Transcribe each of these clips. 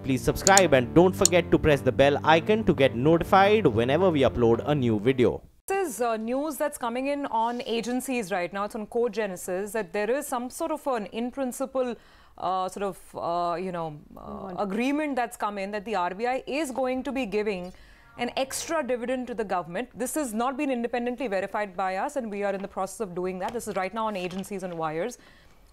please subscribe and don't forget to press the bell icon to get notified whenever we upload a new video. This is news that's coming in on agencies right now. It's on Cogenesis that there is some sort of an in-principle agreement that's come in that the RBI is going to be giving an extra dividend to the government. This has not been independently verified by us, and we are in the process of doing that. This is right now on agencies and wires.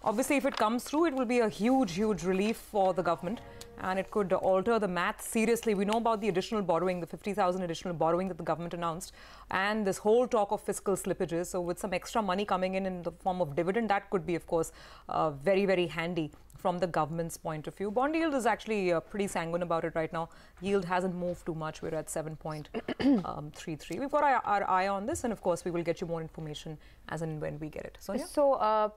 Obviously, if it comes through, it will be a huge relief for the government, and it could alter the math seriously. We know about the additional borrowing, the 50,000 additional borrowing that the government announced, and this whole talk of fiscal slippages. So with some extra money coming in the form of dividend, that could be, of course, very handy from the government's point of view. Bond yield is actually pretty sanguine about it right now. Yield hasn't moved too much. We're at 7.33. We've got our eye on this, and of course, we will get you more information as and when we get it. So,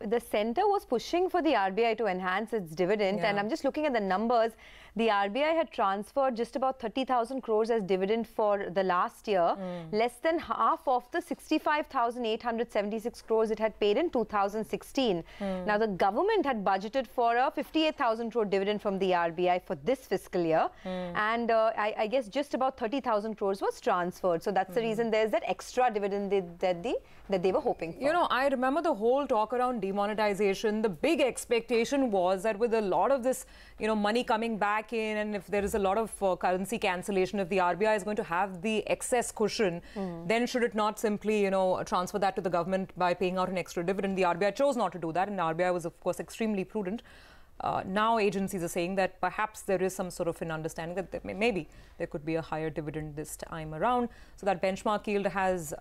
the centre was pushing for the RBI to enhance its dividend, and I'm just looking at the numbers. The RBI had transferred just about 30,000 crores as dividend for the last year, less than half of the 65,876 crores it had paid in 2016. Now, the government had budgeted for a 58,000 crore dividend from the RBI for this fiscal year, and I guess just about 30,000 crores was transferred. So that's the reason there's that extra dividend that they were hoping for. You know, I remember the whole talk around demonetization. The big expectation was that with a lot of this, money coming back in, and if there is a lot of currency cancellation, if the RBI is going to have the excess cushion, then should it not simply, transfer that to the government by paying out an extra dividend? The RBI chose not to do that, and the RBI was, of course, extremely prudent. Now agencies are saying that perhaps there is some sort of an understanding that maybe there could be a higher dividend this time around. So that benchmark yield has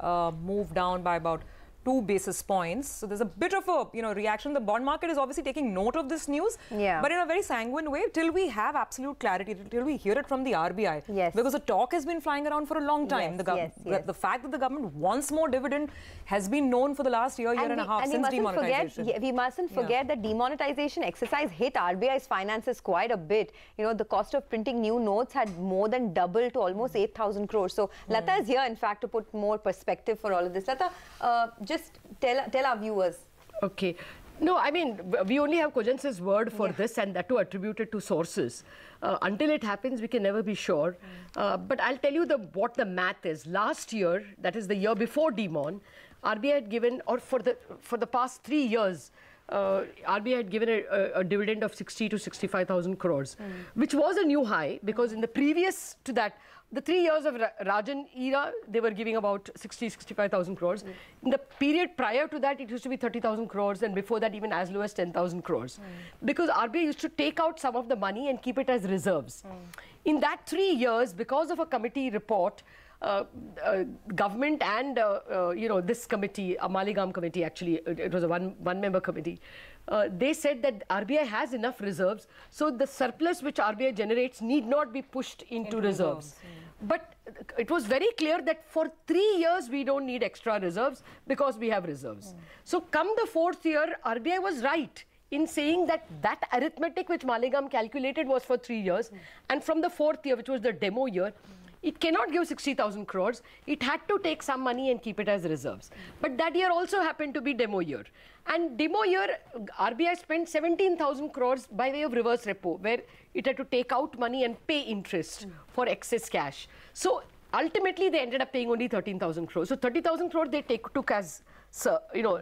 moved down by about 2 basis points. So there's a bit of a reaction. The bond market is obviously taking note of this news, but in a very sanguine way till we have absolute clarity, till we hear it from the RBI. Yes. Because the talk has been flying around for a long time. Yes, the fact that the government wants more dividend has been known for the last year and a half since demonetization. We mustn't forget that demonetization exercise hit RBI's finances quite a bit. The cost of printing new notes had more than doubled to almost 8,000 crores. So Lata is here, in fact, to put more perspective for all of this. Lata, just tell our viewers. Okay. No, I mean, we only have Cogenesis' word for this, and that too attributed to sources. Until it happens, we can never be sure. But I'll tell you what the math is. Last year, that is the year before demon, RBI had given, or for the past 3 years, RBI had given a dividend of 60 to 65,000 crores, which was a new high, because in the previous to that, the 3 years of Rajan era, they were giving about 65,000 crores. In the period prior to that, it used to be 30,000 crores, and before that, even as low as 10,000 crores. Because RBI used to take out some of the money and keep it as reserves. In that 3 years, because of a committee report, government and this committee, a Maligram committee, actually it was a one-member committee, they said that RBI has enough reserves, so the surplus which RBI generates need not be pushed into reserves. But it was very clear that for 3 years we don't need extra reserves because we have reserves. So come the 4th year, RBI was right in saying that arithmetic which Maligram calculated was for 3 years, and from the 4th year, which was the demo year, it cannot give 60,000 crores. It had to take some money and keep it as reserves. But that year also happened to be demo year. And demo year, RBI spent 17,000 crores by way of reverse repo, where it had to take out money and pay interest for excess cash. So ultimately, they ended up paying only 13,000 crores. So 30,000 crores they took as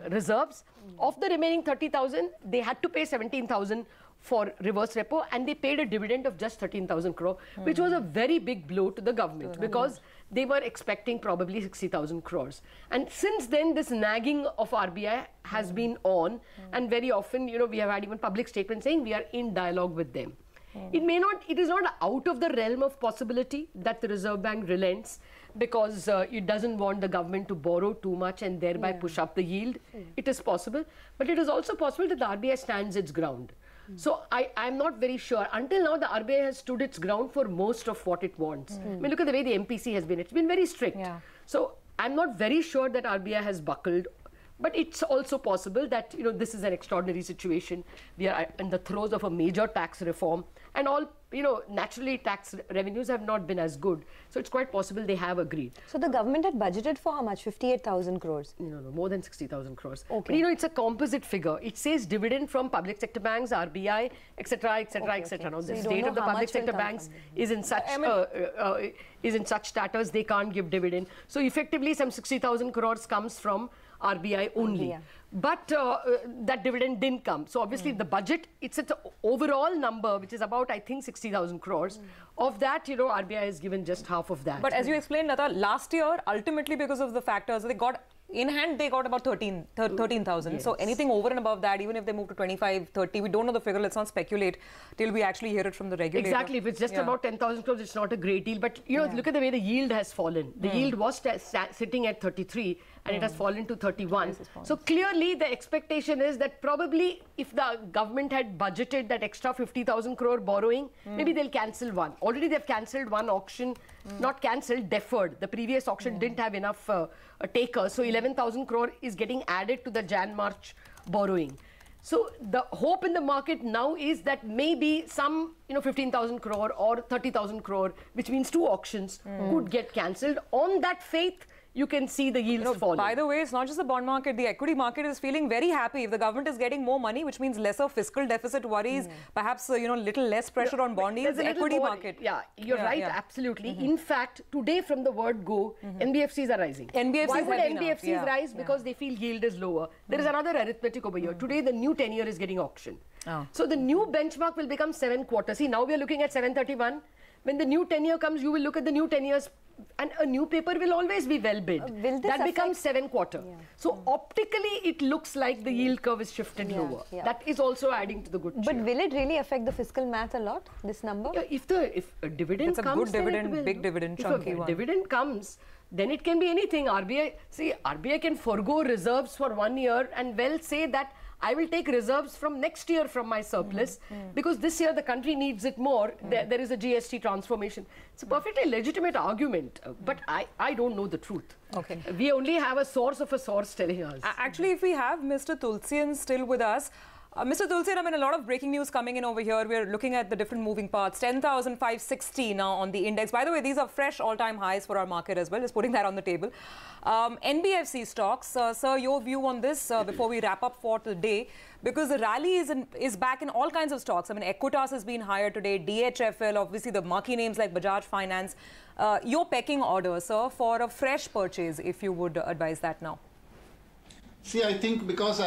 reserves. Of the remaining 30,000, they had to pay 17,000 for reverse repo, and they paid a dividend of just 13,000 crore, which was a very big blow to the government, because they were expecting probably 60,000 crores. And since then, this nagging of RBI has been on, and very often, we have had even public statements saying we are in dialogue with them. It is not out of the realm of possibility that the Reserve Bank relents, because it doesn't want the government to borrow too much and thereby push up the yield. It is possible, but it is also possible that the RBI stands its ground. So I'm not very sure. Until now, the RBI has stood its ground for most of what it wants. I mean, look at the way the MPC has been. It's been very strict. So I'm not very sure that RBI has buckled. But it's also possible that, this is an extraordinary situation. We are in the throes of a major tax reform, and all, you know, naturally tax revenues have not been as good. So it's quite possible they have agreed. So the government had budgeted for how much? 58,000 crores? No, more than 60,000 crores. Okay. But, you know, it's a composite figure. It says dividend from public sector banks, RBI, etc., etc., etc. Now, the state of the public sector banks is in such status they can't give dividend. So effectively, some 60,000 crores comes from RBI only. But that dividend didn't come. So obviously the budget, it's an overall number which is about, I think, 60,000 crores. Of that, you know, RBI has given just half of that. But as you explained, Lata, last year, ultimately because of the factors, they got in hand, they got about 13,000. Yes. So anything over and above that, even if they move to 25, 30, we don't know the figure. Let's not speculate till we actually hear it from the regulator. Exactly. If it's just about 10,000 crores, it's not a great deal. But, you know, look at the way the yield has fallen. The yield was sitting at 33 and it has fallen to 31. So clearly the expectation is that probably if the government had budgeted that extra 50,000 crore borrowing, maybe they'll cancel one. Already they've cancelled one auction, not cancelled, deferred. The previous auction didn't have enough takers. So 11,000 crore is getting added to the Jan-March borrowing. So the hope in the market now is that maybe some, you know, 15,000 crore or 30,000 crore, which means 2 auctions, could get cancelled. On that faith, you can see the yields falling. By the way, it's not just the bond market. The equity market is feeling very happy. If the government is getting more money, which means lesser fiscal deficit worries, perhaps, you know, little less pressure on bond yields, the equity market. Yeah, you're right, absolutely. In fact, today from the word go, NBFCs are rising. Why would NBFCs rise? Because they feel yield is lower. There is another arithmetic over here. Today, the new 10-year is getting auctioned. So the new benchmark will become 7 quarters. See, now we are looking at 731. When the new 10-year comes, you will look at the new 10 years, and a new paper will always be well bid. That becomes 7 quarter. So optically, it looks like the yield curve is shifted lower. That is also adding to the good cheer. But will it really affect the fiscal math a lot, this number? If a dividend comes, a good dividend, big dividend, chunky one. If a dividend comes, then it can be anything. RBI can forgo reserves for 1 year and well say that I will take reserves from next year from my surplus because this year the country needs it more. There is a GST transformation. It's a perfectly legitimate argument, but I don't know the truth. Okay. We only have a source of a source telling us. Actually, if we have Mr. Tulsian still with us, Mr. Tulsian, I mean, a lot of breaking news coming in over here. We're looking at the different moving parts. 10,560 now on the index. By the way, these are fresh all-time highs for our market as well. Just putting that on the table. NBFC stocks, sir, your view on this before we wrap up for today, because the rally is back in all kinds of stocks. I mean, Equitas has been higher today, DHFL, obviously the marquee names like Bajaj Finance. Your pecking order, sir, for a fresh purchase, if you would advise that now. See, I think because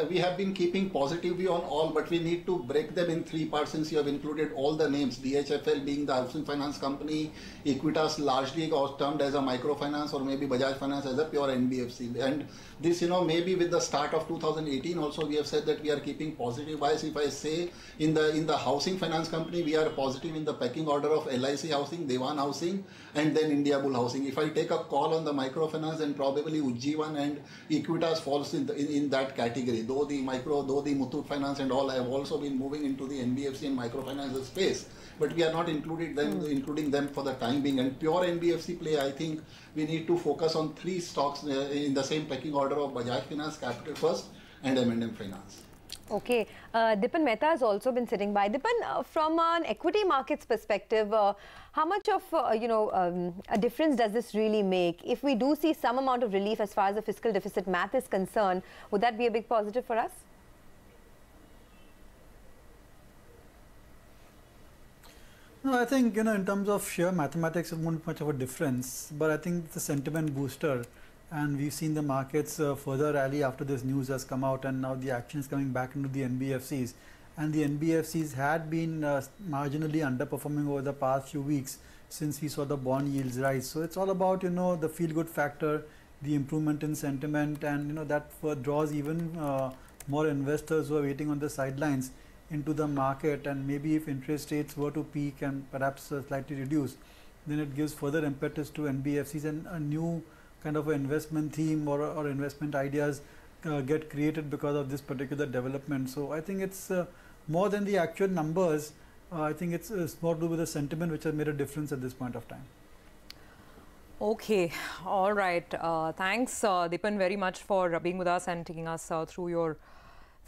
we have been keeping positive view on all, but we need to break them in 3 parts since you have included all the names. DHFL being the housing finance company, Equitas largely termed as a microfinance, or maybe Bajaj Finance as a pure NBFC. And this, you know, maybe with the start of 2018 also we have said that we are keeping positive bias. If I say in the housing finance company, we are positive in the pecking order of LIC Housing, Dewan Housing, and then India Bull Housing. If I take a call on the microfinance, then probably Ujjivan and Equitas falls in that category. Though the Muthoot Finance and all have also been moving into the NBFC and microfinance space, but we are not including them for the time being. And pure NBFC play, I think we need to focus on 3 stocks in the same pecking order of Bajaj Finance, Capital First, and M&M Finance. Okay, Dipan Mehta has also been sitting by. Dipan, from an equity markets perspective, how much of a difference does this really make? If we do see some amount of relief as far as the fiscal deficit math is concerned, would that be a big positive for us? No, I think, you know, in terms of sheer mathematics, it won't be much of a difference. But I think it's a sentiment booster. And we've seen the markets further rally after this news has come out, and now the action is coming back into the NBFCs. And the NBFCs had been marginally underperforming over the past few weeks since we saw the bond yields rise. So it's all about, you know, the feel-good factor, the improvement in sentiment, and, you know, that draws even more investors who are waiting on the sidelines into the market. And maybe if interest rates were to peak and perhaps slightly reduce, then it gives further impetus to NBFCs, and a new kind of an investment theme or investment ideas get created because of this particular development. So I think it's more than the actual numbers. I think it's more to do with the sentiment which has made a difference at this point of time. Okay, all right. Thanks, Dipan, very much for being with us and taking us through your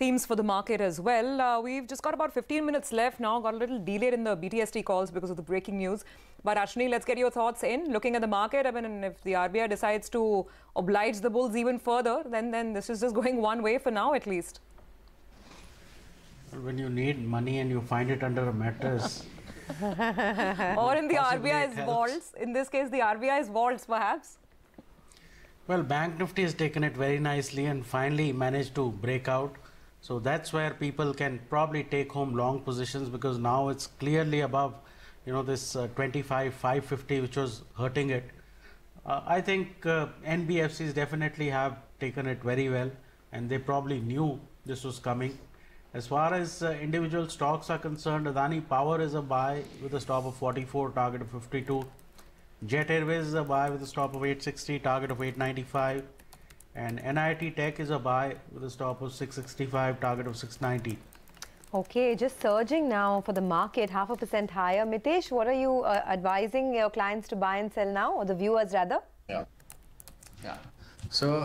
themes for the market as well. We've just got about 15 minutes left now. Got a little delay in the BTST calls because of the breaking news. But Ashwini, let's get your thoughts in. Looking at the market, I mean, if the RBI decides to oblige the bulls even further, then this is just going one way for now at least. When you need money and you find it under a mattress. Or in the RBI's vaults. In this case, the RBI's vaults perhaps. Well, Bank Nifty has taken it very nicely and finally managed to break out. So that's where people can probably take home long positions, because now it's clearly above, you know, this 25,550, which was hurting it. I think NBFCs definitely have taken it very well, and they probably knew this was coming. As far as individual stocks are concerned, Adani Power is a buy with a stop of 44, target of 52. Jet Airways is a buy with a stop of 860, target of 895. And NIT Tech is a buy with a stop of 665, target of 690. Okay, just surging now for the market, 0.5% higher. Mitesh, what are you advising your clients to buy and sell now, or the viewers rather? Yeah. So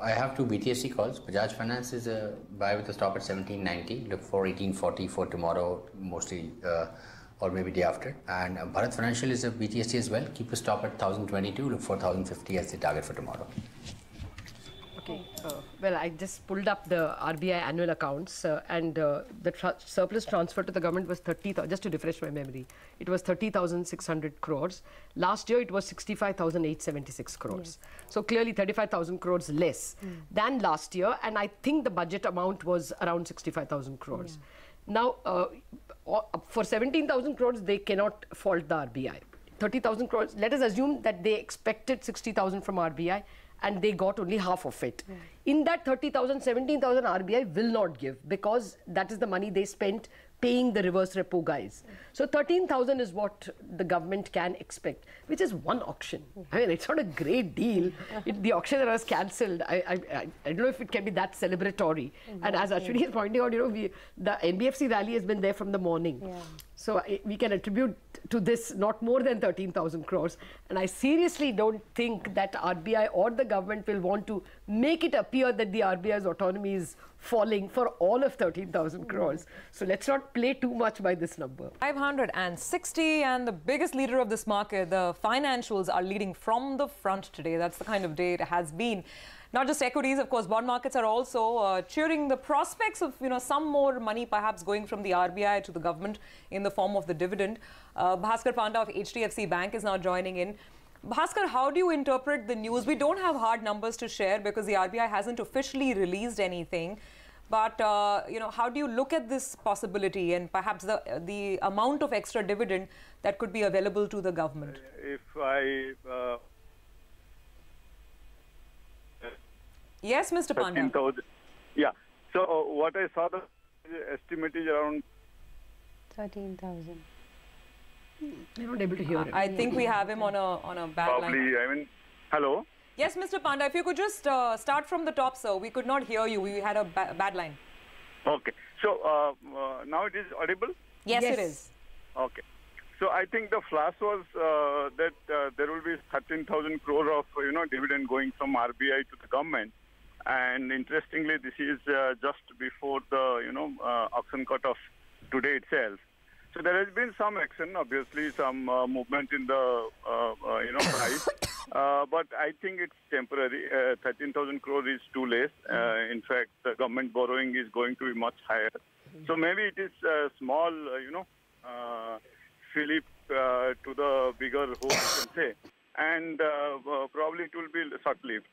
I have two BTSC calls. Bajaj Finance is a buy with a stop at 1790. Look for 1840 for tomorrow, mostly, or maybe day after. And Bharat Financial is a BTSC as well. Keep a stop at 1022. Look for 1050 as the target for tomorrow. Okay. Well, I just pulled up the RBI annual accounts and the surplus transfer to the government was 30,000, just to refresh my memory, it was 30,600 crores. Last year, it was 65,876 crores. Yes. So clearly 35,000 crores less than last year. And I think the budget amount was around 65,000 crores. Yeah. Now, for 17,000 crores, they cannot fault the RBI. 30,000 crores, let us assume that they expected 60,000 from RBI. And they got only half of it. Yeah. In that 30,000, 17,000 RBI will not give, because that is the money they spent paying the reverse repo guys. Yeah. So 13,000 is what the government can expect, which is one auction. Yeah. I mean, it's not a great deal. The auction that was cancelled, I don't know if it can be that celebratory. Exactly. And as Ashwini is pointing out, you know, the NBFC rally has been there from the morning. Yeah. So we can attribute to this not more than 13,000 crores. And I seriously don't think that RBI or the government will want to make it appear that the RBI's autonomy is falling for all of 13,000 crores. So let's not play too much by this number. 560, and the biggest leader of this market, the financials, are leading from the front today. That's the kind of day it has been. Not just equities, of course, bond markets are also cheering the prospects of, you know, some more money perhaps going from the RBI to the government in the form of the dividend. Bhaskar Panda of HDFC Bank is now joining in. Bhaskar, how do you interpret the news? We don't have hard numbers to share because the RBI hasn't officially released anything. But, you know, how do you look at this possibility and perhaps the amount of extra dividend that could be available to the government? If I... Yes, Mr. Panda. Yeah. So what I saw, the estimate is around 13,000. I'm not able to hear it. I think we have him on a bad line. I mean, hello? Yes, Mr. Panda, if you could just start from the top, sir. We could not hear you. We had a bad line. Okay. So now it is audible? Yes, it is. Okay. So I think the flash was that there will be 13,000 crore of, you know, dividend going from RBI to the government. And interestingly, this is just before the, you know, auction cutoff today itself. So there has been some action, obviously some movement in the, you know, price. But I think it's temporary. 13,000 crore is too less. In fact, the government borrowing is going to be much higher. So maybe it is a small, you know, fillip to the bigger hope, you can say. And probably it will be short-lived.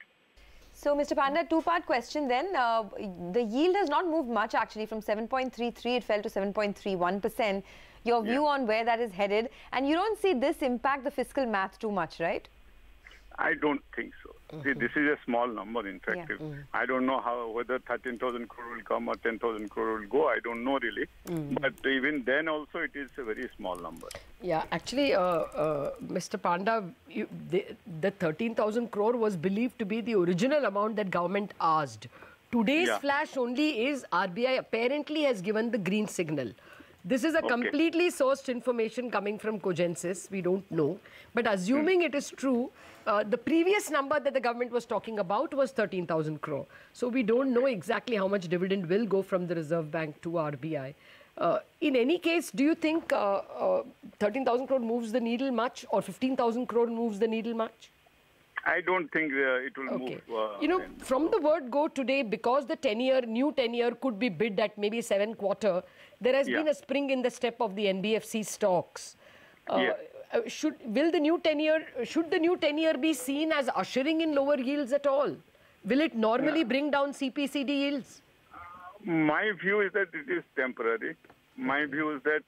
So, Mr. Panda, two-part question then. The yield has not moved much actually. From 7.33, it fell to 7.31%. Your view on where that is headed, and you don't see this impact the fiscal math too much, right? I don't think so. See, this is a small number, in fact. I don't know whether 13,000 crore will come or 10,000 crore will go. I don't know really. But even then also, it is a very small number. Yeah, actually, Mr. Panda, the 13,000 crore was believed to be the original amount that government asked. Today's flash only is RBI apparently has given the green signal. This is a completely sourced information coming from Cogensis. We don't know. But assuming it is true, the previous number that the government was talking about was 13,000 crore. So we don't know exactly how much dividend will go from the Reserve Bank to RBI. In any case, do you think 13,000 crore moves the needle much, or 15,000 crore moves the needle much? I don't think it will move. You know, from the word go today, because the new 10-year could be bid at maybe 7/4, there has been a spring in the step of the NBFC stocks. Should the new 10-year be seen as ushering in lower yields at all? Will it normally bring down CPCD yields? My view is that it is temporary. My view is that,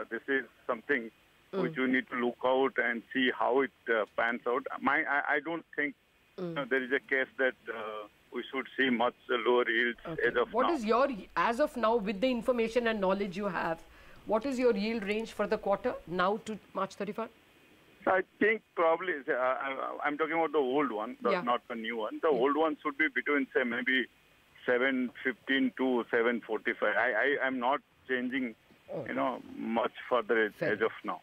this is something which you need to look out and see how it pans out. I don't think there is a case that we should see much lower yields as of now. What is your, as of now, with the information and knowledge you have, what is your yield range for the quarter now to March 31? I think probably, I'm talking about the old one, not the new one. The old one should be between, say, maybe 715 to 745. I'm not changing, much further as of now.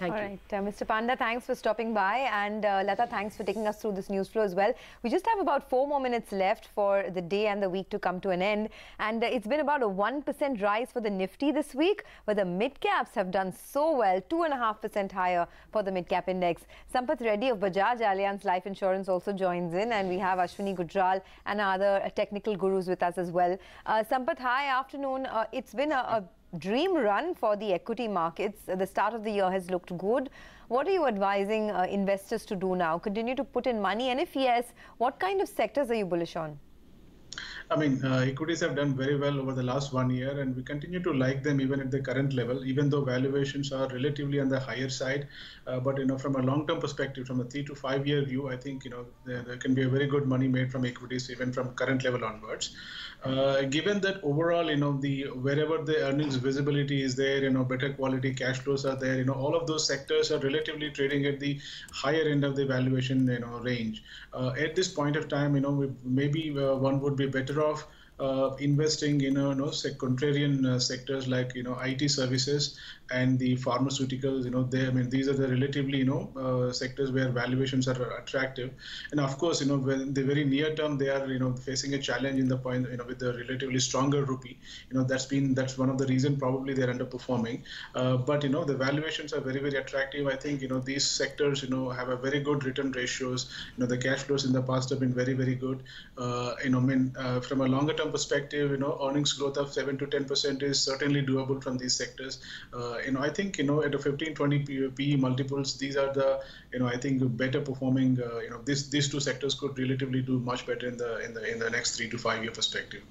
All right, Mr. Panda, thanks for stopping by, and Lata, thanks for taking us through this news flow as well. We just have about 4 more minutes left for the day and the week to come to an end, and it's been about a 1% rise for the Nifty this week, but the mid-caps have done so well, 2.5% higher for the mid-cap index. Sampath Reddy of Bajaj Allianz Life Insurance also joins in, and we have Ashwini Gujral and other technical gurus with us as well. Sampath, hi, afternoon. It's been a dream run for the equity markets. The start of the year has looked good. What are you advising investors to do now? Continue to put in money? And if yes, what kind of sectors are you bullish on? I mean, equities have done very well over the last 1 year, and we continue to like them even at the current level, even though valuations are relatively on the higher side. But, from a long-term perspective, from a 3 to 5 year view, I think, there can be a very good money made from equities, even from current level onwards. Given that overall, wherever the earnings visibility is there, better quality cash flows are there, all of those sectors are relatively trading at the higher end of the valuation, range. At this point of time, maybe one would be better off investing in contrarian sectors like IT services and the pharmaceuticals. These are the relatively sectors where valuations are attractive, and of course when the very near term they are facing a challenge in the point with the relatively stronger rupee. That's one of the reasons probably they're underperforming, but the valuations are very, very attractive. I think these sectors have a very good return ratios. The cash flows in the past have been very, very good. From a longer term perspective, earnings growth of 7 to 10% is certainly doable from these sectors. I think at a 15-20 PE multiples, these are the I think better performing. These two sectors could relatively do much better in the next 3 to 5 year perspective.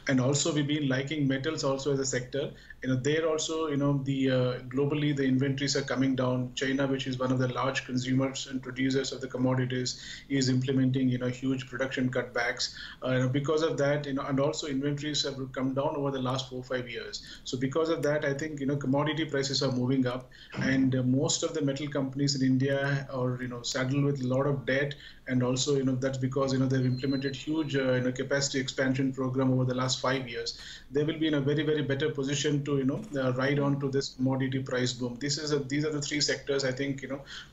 And also we've been liking metals also as a sector. There also globally the inventories are coming down. China, which is one of the large consumers and producers of the commodities, is implementing huge production cutbacks. Because of that, and also inventories have come down over the last 4 or 5 years. So because of that, I think commodity prices are moving up, and most of the metal companies in India are saddled with a lot of debt, and also that's because they've implemented huge capacity expansion program over the last 5 years. They will be in a very, very better position to ride on to this commodity price boom. These are the three sectors I think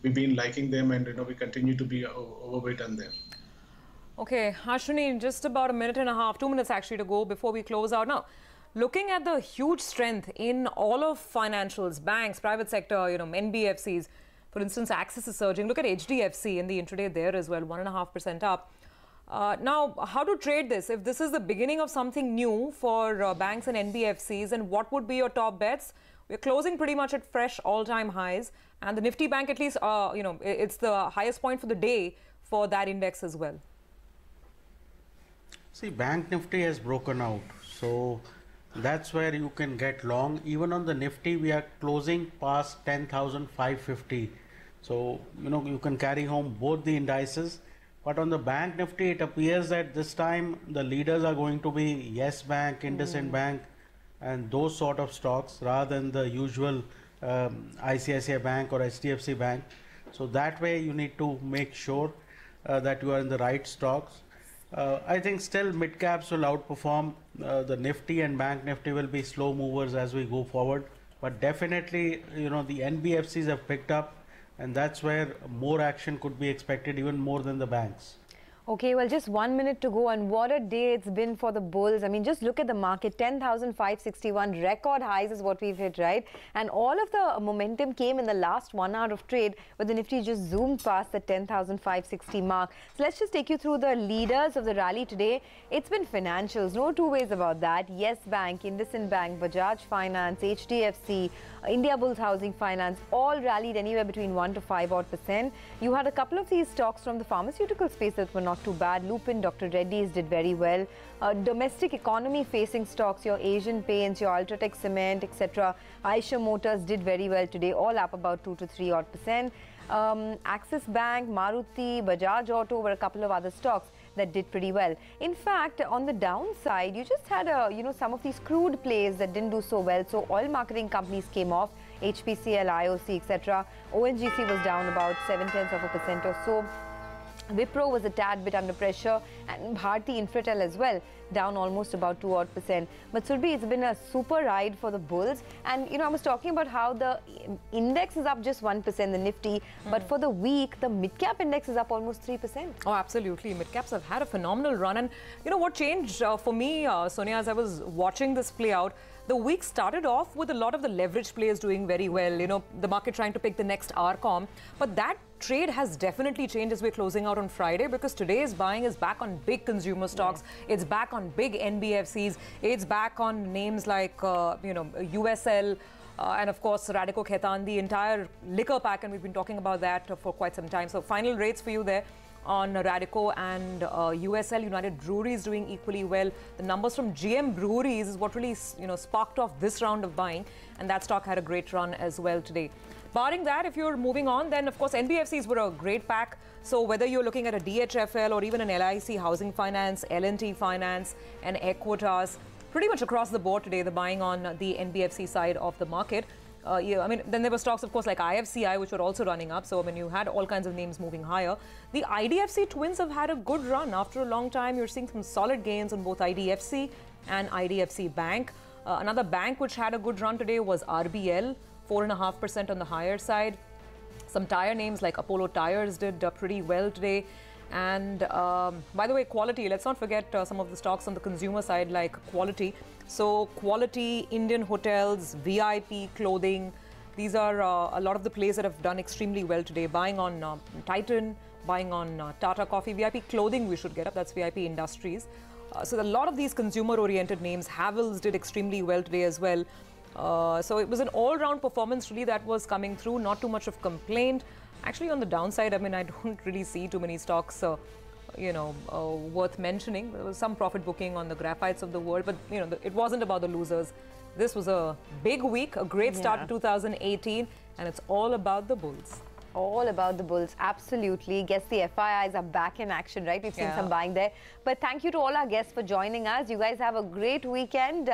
we've been liking them, and we continue to be overweight on them. Okay, Ashwini, just about a minute and a half, 2 minutes actually to go before we close out. Now, looking at the huge strength in all of financials, banks, private sector, NBFCs, for instance, Axis is surging. Look at HDFC in the intraday there as well, 1.5% up. Now, how to trade this? If this is the beginning of something new for banks and NBFCs, and what would be your top bets? We're closing pretty much at fresh all-time highs, and the Nifty Bank, at least, it's the highest point for the day for that index as well. See, Bank Nifty has broken out, so that's where you can get long. Even on the Nifty, we are closing past 10,550. So, you can carry home both the indices. But on the Bank Nifty, it appears that this time the leaders are going to be Yes Bank, IndusInd Bank, and those sort of stocks rather than the usual ICICI Bank or HDFC Bank. So that way you need to make sure that you are in the right stocks. I think still mid caps will outperform. The Nifty and Bank Nifty will be slow movers as we go forward. But definitely, the NBFCs have picked up, and that's where more action could be expected, even more than the banks. Okay, well, just 1 minute to go, and what a day it's been for the bulls. I mean, just look at the market, 10,561 record highs is what we've hit, right? And all of the momentum came in the last 1 hour of trade, but the Nifty just zoomed past the 10,560 mark. So let's just take you through the leaders of the rally today. It's been financials, no two ways about that. Yes Bank, IndusInd Bank, Bajaj Finance, HDFC, India Bulls Housing Finance, all rallied anywhere between 1 to 5% You had a couple of these stocks from the pharmaceutical space that were not too bad. Lupin, Dr. Reddy's did very well. Domestic economy facing stocks, your Asian Paints, your Ultratech Cement, etc. Eicher Motors did very well today, all up about 2 to 3% Axis Bank, Maruti, Bajaj Auto were a couple of other stocks that did pretty well. In fact, on the downside, you just had some of these crude plays that didn't do so well. So oil marketing companies came off, HPCL, IOC, etc. ONGC was down about 0.7% or so. Wipro was a tad bit under pressure, and Bharti Infratel as well, down almost about 2%. But Surbhi, it's been a super ride for the bulls. And, I was talking about how the index is up just 1%, the Nifty. But for the week, the mid-cap index is up almost 3%. Oh, absolutely. Mid-caps have had a phenomenal run. And, what changed for me, Sonia, as I was watching this play out, the week started off with a lot of the leverage players doing very well. The market trying to pick the next RCOM. But that trade has definitely changed as we're closing out on Friday, because today's buying is back on big consumer stocks. Yeah. It's back on big NBFCs. It's back on names like, USL. And of course, Radico Khaitan, the entire liquor pack. And we've been talking about that for quite some time. So final rates for you there on Radico and USL. United Breweries doing equally well. The numbers from GM Breweries is what really sparked off this round of buying, and that stock had a great run as well today. Barring that, if you're moving on, then of course NBFCs were a great pack. So whether you're looking at a DHFL or even an LIC Housing Finance, L&T Finance and Equitas, pretty much across the board today, the buying on the NBFC side of the market. Then there were stocks, of course, like IFCI, which were also running up. So, you had all kinds of names moving higher. The IDFC twins have had a good run. After a long time, you're seeing some solid gains on both IDFC and IDFC Bank. Another bank which had a good run today was RBL, 4.5% on the higher side. Some tire names like Apollo Tires did pretty well today. And by the way, Quality, let's not forget some of the stocks on the consumer side like Quality. So Quality, Indian Hotels, VIP Clothing, these are a lot of the plays that have done extremely well today. Buying on Titan, buying on Tata Coffee, VIP Clothing we should get up, that's VIP Industries. So a lot of these consumer-oriented names, Havells did extremely well today as well. So it was an all-round performance really that was coming through, not too much of complaint. Actually, on the downside, I don't really see too many stocks, worth mentioning. There was some profit booking on the graphites of the world, but, it wasn't about the losers. This was a big week, a great start to 2018, and it's all about the bulls. All about the bulls, absolutely. Guess the FIIs are back in action, right? We've seen some buying there. But thank you to all our guests for joining us. You guys have a great weekend.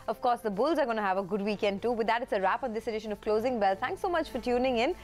Of course, the bulls are going to have a good weekend too. With that, it's a wrap on this edition of Closing Bell. Thanks so much for tuning in.